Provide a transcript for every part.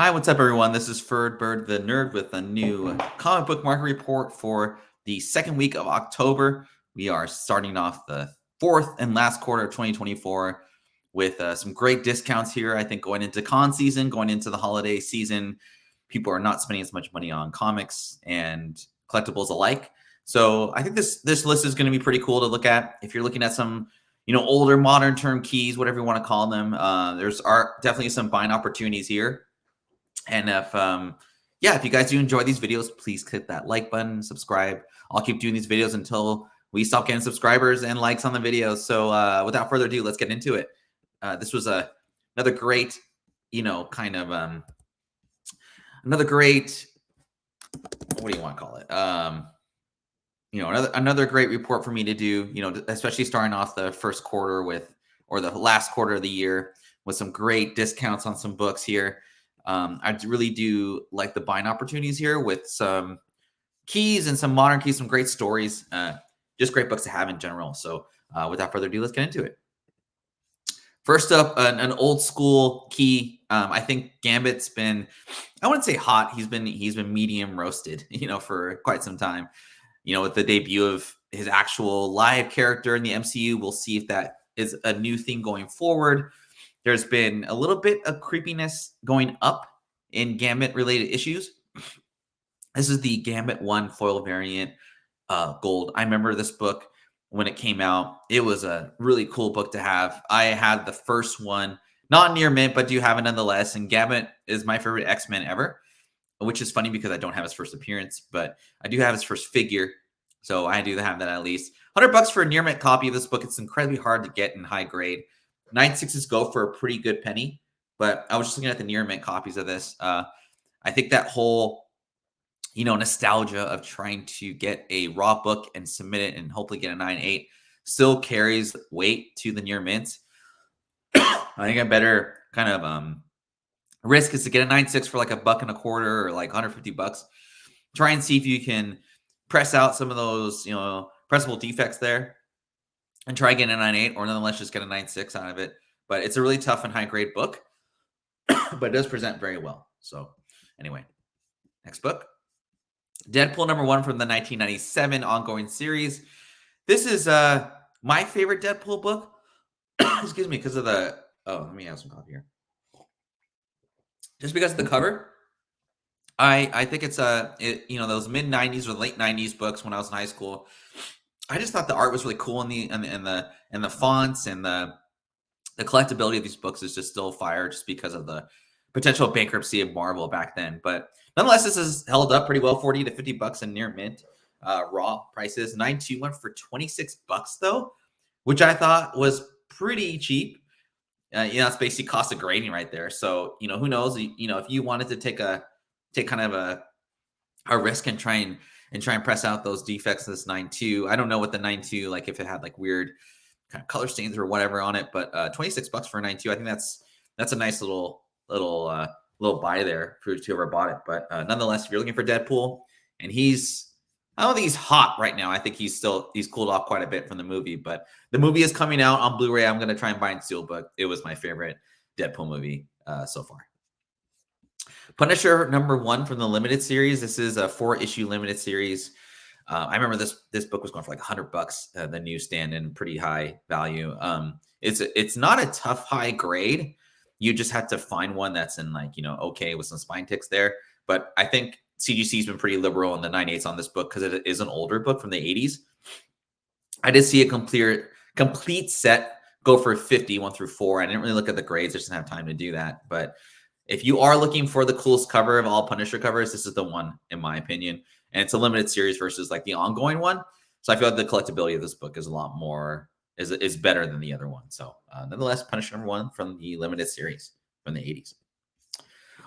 Hi, what's up, everyone? This is Ferd Bird the Nerd with a new comic book market report for the second week of October. We are starting off the fourth and last quarter of 2024 with some great discounts here. I think going into con season, going into the holiday season, people are not spending as much money on comics and collectibles alike. So I think this list is going to be pretty cool to look at. If you're looking at some older modern term keys, whatever you want to call them, there's definitely some buying opportunities here. And if you guys do enjoy these videos, please click that like button, subscribe. I'll keep doing these videos until we stop getting subscribers and likes on the videos. So without further ado, let's get into it. This was another great, another great, what do you want to call it? Another great report for me to do, especially starting off the first quarter or the last quarter of the year with some great discounts on some books here. I really do like the buying opportunities here with some keys and some modern keys, some great stories, just great books to have in general. So without further ado, let's get into it. First up, an old school key. I think Gambit's been, I wouldn't say hot. He's been medium roasted, for quite some time. With the debut of his actual live character in the MCU, we'll see if that is a new thing going forward. There's been a little bit of creepiness going up in Gambit related issues. This is the Gambit 1 foil variant gold. I remember this book when it came out. It was a really cool book to have. I had the first one, not near mint, but do have it nonetheless. And Gambit is my favorite X-Men ever, which is funny because I don't have his first appearance, but I do have his first figure. So I do have that at least. $100 for a near mint copy of this book. It's incredibly hard to get in high grade. 9.6s go for a pretty good penny, but I was just looking at the near mint copies of this. I think that whole, nostalgia of trying to get a raw book and submit it and hopefully get a 9.8 still carries weight to the near mints. I think a better kind of risk is to get a 9.6 for like $1.25 or like $150. Try and see if you can press out some of those, pressable defects there. And try getting a 9.8 or nonetheless just get a 9.6 out of it. But it's a really tough and high grade book, but it does present very well. So anyway, next book. Deadpool #1 from the 1997 ongoing series. This is my favorite Deadpool book. Excuse me, because of the, let me have some coffee here. Just because of the cover. I think it's those mid 90s or late 90s books when I was in high school. I just thought the art was really cool, and the fonts and the collectability of these books is just still fire, just because of the potential bankruptcy of Marvel back then. But nonetheless, this is held up pretty well, $40 to $50 in near mint raw prices. 9.2 went for $26 though, which I thought was pretty cheap. It's basically cost of grading right there. So who knows? If you wanted to take kind of a risk and try and press out those defects of this 9.2. I don't know what the 9.2, like if it had like weird kind of color stains or whatever on it, but $26 for a 9.2. I think that's a nice little buy there for whoever bought it. But nonetheless, if you're looking for Deadpool, and I don't think he's hot right now. I think he's cooled off quite a bit from the movie, but the movie is coming out on Blu-ray. I'm going to try and buy and steal, but it was my favorite Deadpool movie so far. Punisher #1 from the limited series. This is a 4-issue limited series. I remember this book was going for like $100, the newsstand, and pretty high value. It's not a tough high grade. You just have to find one that's in like, okay, with some spine ticks there. But I think CGC's been pretty liberal in the 9.8s on this book because it is an older book from the 80s. I did see a complete set go for 50, 1 through 4. I didn't really look at the grades. I just didn't have time to do that. But if you are looking for the coolest cover of all Punisher covers, this is the one, in my opinion. And it's a limited series versus like the ongoing one. So I feel like the collectability of this book is a lot more, is better than the other one. So nonetheless, Punisher #1 from the limited series from the 80s.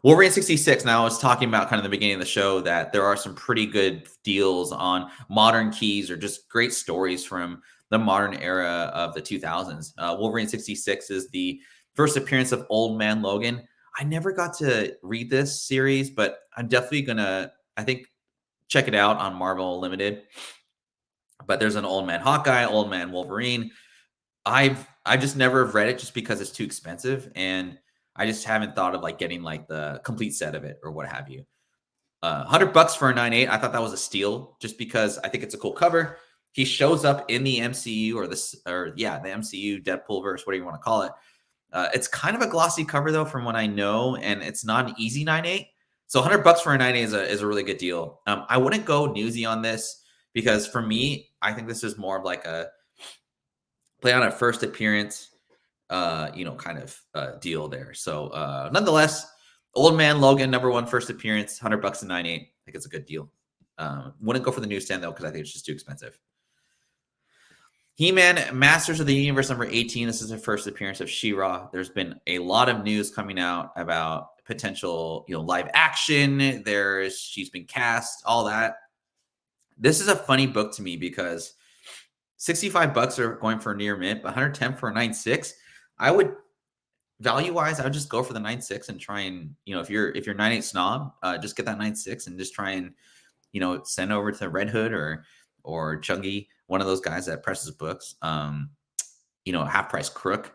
Wolverine 66. Now, I was talking about kind of the beginning of the show that there are some pretty good deals on modern keys or just great stories from the modern era of the 2000s. Wolverine 66 is the first appearance of Old Man Logan. I never got to read this series, but I'm definitely going to, I think, check it out on Marvel Limited. But there's an Old Man Hawkeye, Old Man Wolverine. I just never read it just because it's too expensive. And I just haven't thought of like getting like the complete set of it or what have you. $100 for a 9.8. I thought that was a steal just because I think it's a cool cover. He shows up in the MCU the MCU Deadpool verse, whatever you want to call it. It's kind of a glossy cover though, from what I know, and it's not an easy 9.8. So $100 for a 9.8 is a really good deal. I wouldn't go newsy on this because for me, I think this is more of like a play on a first appearance, kind of deal there. So nonetheless, Old Man Logan, #1 first appearance, $100 and 9.8. I think it's a good deal. Wouldn't go for the newsstand though because I think it's just too expensive. HeMan Masters of the Universe #18. This is the first appearance of She-Ra. There's been a lot of news coming out about potential, live action. She's been cast, all that. This is a funny book to me because $65 are going for a near mint, but 110 for a 9.6. I would value-wise, I would just go for the 9.6 and try and, if you're 9.8 snob, just get that 9.6 and just try and, send over to Red Hood or Chungy, one of those guys that presses books. Half price Crook.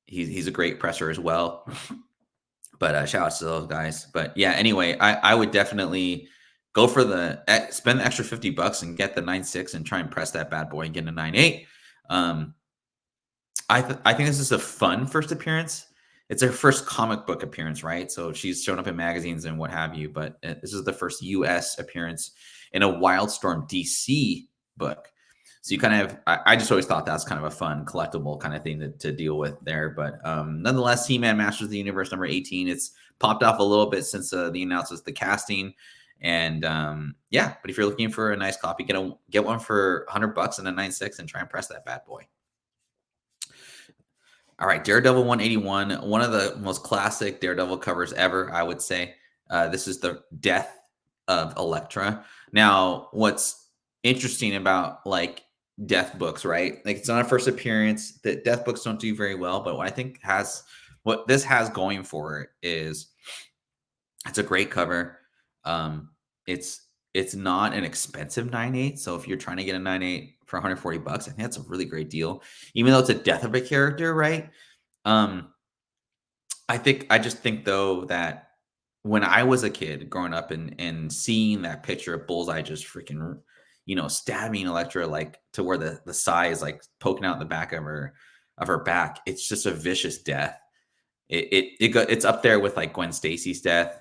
He's a great presser as well. But shout out to those guys. But yeah, anyway, I would definitely go for spend the extra $50 and get the 9.6 and try and press that bad boy and get a 9.8. I think this is a fun first appearance. It's her first comic book appearance, right? So she's shown up in magazines and what have you, but this is the first US appearance in a Wildstorm DC book. So you kind of I just always thought that's kind of a fun collectible kind of thing to deal with there. But nonetheless, HeMan Masters of the Universe #18. It's popped off a little bit since the announcement, the casting. And but if you're looking for a nice copy, get one for $100 and a 9.6 and try and press that bad boy. All right, Daredevil 181, one of the most classic Daredevil covers ever, I would say. This is the death of Elektra. Now, what's interesting about like death books, right? Like it's not a first appearance. The death books don't do very well, but what I think what this has going for it is it's a great cover. It's not an expensive 9.8. So if you're trying to get a 9.8 for $140, I think that's a really great deal. Even though it's a death of a character, right? I just think though that when I was a kid growing up and seeing that picture of Bullseye just freaking, stabbing Elektra like to where the sai is like poking out the back of her back, it's just a vicious death. It's up there with like Gwen Stacy's death.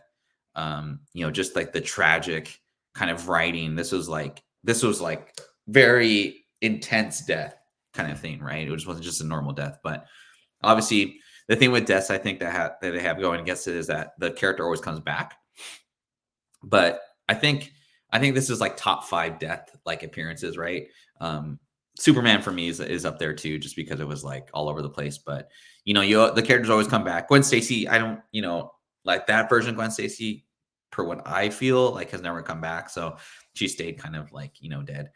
Just like the tragic kind of writing. This was like very intense death kind of thing, right? It wasn't just a normal death, but obviously the thing with deaths, I think that they have going against it is that the character always comes back. But I think this is like top 5 death like appearances, right? Superman for me is up there too, just because it was like all over the place. But the characters always come back. Gwen Stacy, I don't, like that version of Gwen Stacy, per what I feel, like has never come back. So she stayed kind of like, dead.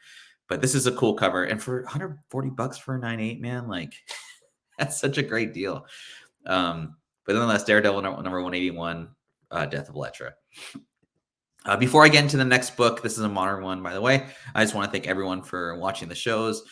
But this is a cool cover. And for $140 for a 9.8, man, like that's such a great deal. But nonetheless, Daredevil number 181, Death of Elektra. Before I get into the next book, this is a modern one, by the way. I just want to thank everyone for watching the shows.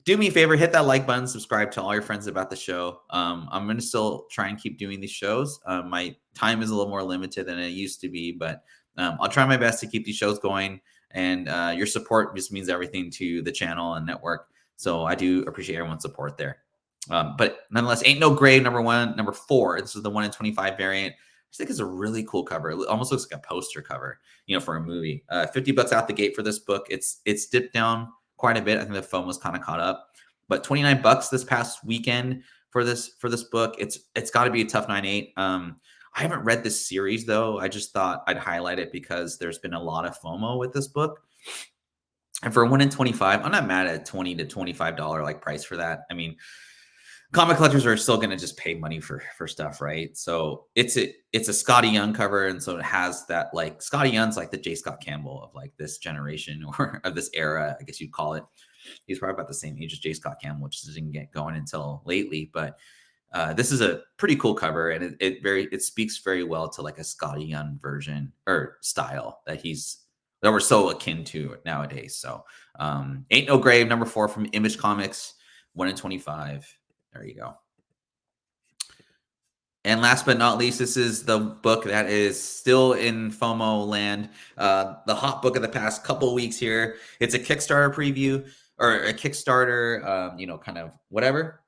Do me a favor, hit that like button, subscribe to all your friends about the show. I'm going to still try and keep doing these shows. My time is a little more limited than it used to be, but I'll try my best to keep these shows going. And your support just means everything to the channel and network. So I do appreciate everyone's support there. But nonetheless, Aint No Grave, number 4. This is the 1 in 25 variant. I think it's a really cool cover. It almost looks like a poster cover, for a movie. $50 out the gate for this book. It's dipped down quite a bit. I think the foam was kind of caught up, but $29 this past weekend for this book. It's got to be a tough 9.8. I haven't read this series though. I just thought I'd highlight it because there's been a lot of FOMO with this book. And for 1 in 25, I'm not mad at $20 to $25 like price for that. I mean, comic collectors are still going to just pay money for stuff, right? So it's a Scotty Young cover, and so it has that, like, Scotty Young's like the J. Scott Campbell of like this generation or of this era, I guess you'd call it. He's probably about the same age as J. Scott Campbell, which didn't get going until lately. But this is a pretty cool cover, and it speaks very well to like a Scotty Young version or style that we're so akin to nowadays. So Aint No Grave, number 4 from Image Comics, 1 in 25. There you go. And last but not least, this is the book that is still in Fomoland, the hot book of the past couple weeks here. It's a Kickstarter preview or a Kickstarter, kind of whatever.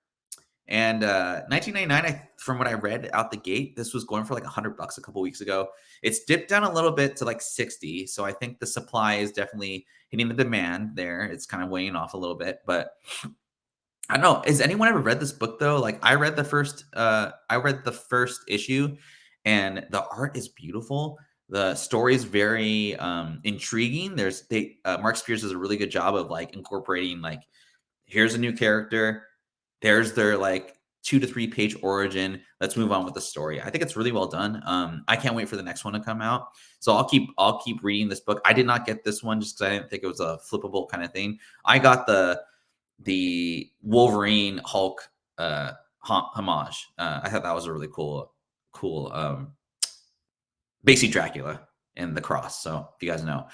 And 1999, from what I read out the gate, this was going for like $100 a couple weeks ago. It's dipped down a little bit to like 60. So I think the supply is definitely hitting the demand there. It's kind of weighing off a little bit, but I don't know. Has anyone ever read this book though? Like I read the first issue, and the art is beautiful. The story is very intriguing. Mark Spears does a really good job of like incorporating like, here's a new character, there's their like 2 to 3 page origin. Let's move on with the story. I think it's really well done. I can't wait for the next one to come out. So I'll keep reading this book. I did not get this one just because I didn't think it was a flippable kind of thing. I got the Wolverine Hulk homage. I thought that was a really cool basically Dracula and the cross. So if you guys know,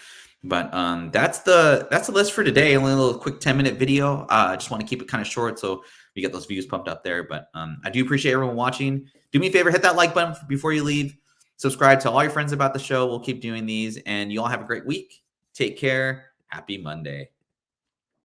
but that's the list for today. Only a little quick 10-minute video. I just want to keep it kind of short so we get those views pumped up there. But I do appreciate everyone watching. Do me a favor, hit that like button before you leave. Subscribe to all your friends about the show. We'll keep doing these, and you all have a great week. Take care. Happy Monday.